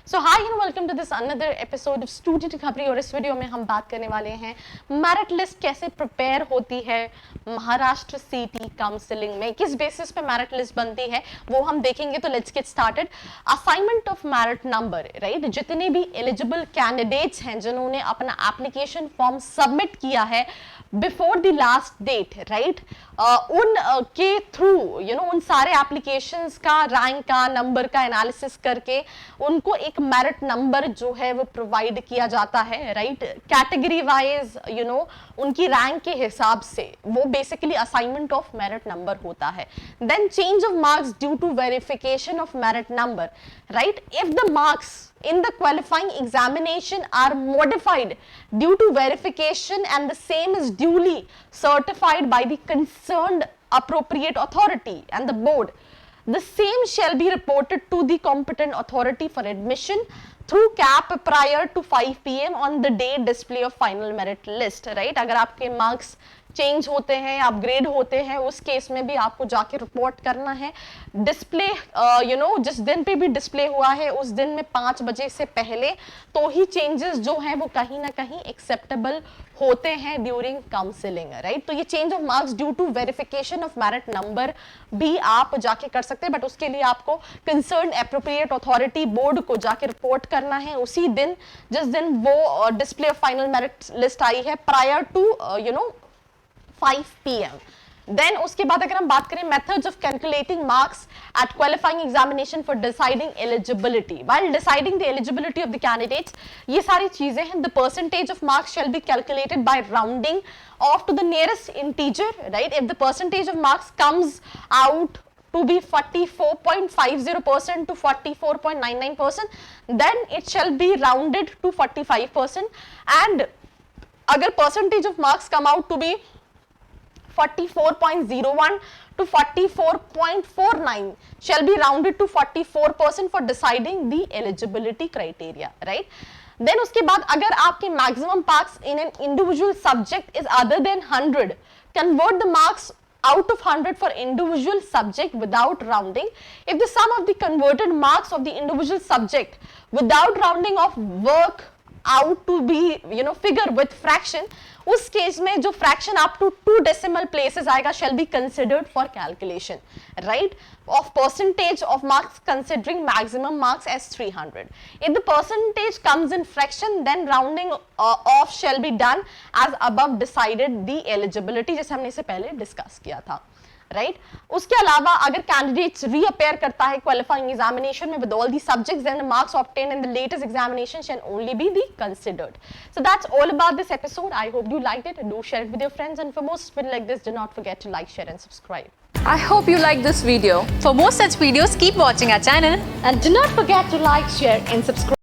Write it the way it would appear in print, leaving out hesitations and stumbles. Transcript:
So hi and welcome to this another episode of student Khabri. और इस video में हम बात करने वाले हैं मेरिट लिस्ट कैसे प्रिपेयर होती है महाराष्ट्र सीटी काउंसलिंग में, किस बेसिस पे मेरिट लिस्ट बनती है वो हम देखेंगे। तो let's get started. Assignment of merit number, right. जितने भी एलिजिबल कैंडिडेट्स हैं जिन्होंने अपना एप्लीकेशन फॉर्म सबमिट किया है before the last date, right, उन के थ्रू उन सारे एप्लीकेशंस का रैंक का नंबर का एनालिसिस करके उनको एक मेरिट नंबर जो है वो प्रोवाइड किया जाता है, राइट। कैटेगरी वाइज उनकी रैंक के हिसाब से वो basically assignment of merit number होता है। Then change of marks due to verification of merit number, right. If the marks in the qualifying examination are modified due to verification and the same is duly certified by the concerned appropriate authority and the board, the same shall be reported to the competent authority for admission through CAP prior to 5 PM on the day display of final merit list, right। अगर आपके marks change होते हैं, upgrade होते हैं, उस case में भी आपको जाके रिपोर्ट करना है। डिस्प्ले जिस दिन पे भी डिस्प्ले हुआ है उस दिन में 5 बजे से पहले तो ही चेंजेस जो हैं वो कहीं ना कहीं एक्सेप्टेबल होते हैं ड्यूरिंग काउंसलिंग, राइट। तो ये change of marks due to verification of merit number भी आप जाके कर सकते हैं, बट उसके लिए आपको कंसर्न एप्रोप्रिएट अथॉरिटी बोर्ड को जाके रिपोर्ट करना है उसी दिन जिस दिन वो display of final merit list आई है, प्रायर टू 5 PM। देन उसके बाद अगर हम बात करें methods of calculating marks at qualifying examination for deciding eligibility, while deciding the eligibility of the candidates, ये सारी चीजें हैं। The percentage of marks shall be calculated by rounding off to the nearest integer, right. If the percentage of marks comes out to be 44.50% to 44.99%, then it shall be rounded to 45%, and अगर percentage of marks come out to be 44.01 to 44.49 shall be rounded to 44% for deciding the eligibility criteria, right। then उसके बाद अगर आपके maximum marks in an individual subject is other than 100, convert the marks out of 100 for individual subject without rounding. If the sum of the converted marks of the individual subject without rounding off work out to be figure with fraction, उस case में जो fraction up to 2 decimal places आएगा shall be considered for calculation, right, of percentage of marks considering maximum marks as 300. If the percentage comes in fraction, then rounding off shall be done as above decided the eligibility, जैसे हमने इसे पहले discuss किया था, right. उसके अलावा अगर candidates reappear करता है क्वालिफाइंग एग्जामिनेशन में with all the subjects, then the marks obtain in the latest examination can only be the considered. So that's all about this episode. I hope you liked it. Do share it with your friends, and for more videos like this, do not forget to like, share and subscribe. I hope you like this video. For more such videos, keep watching our channel. And do not forget to like, share and subscribe.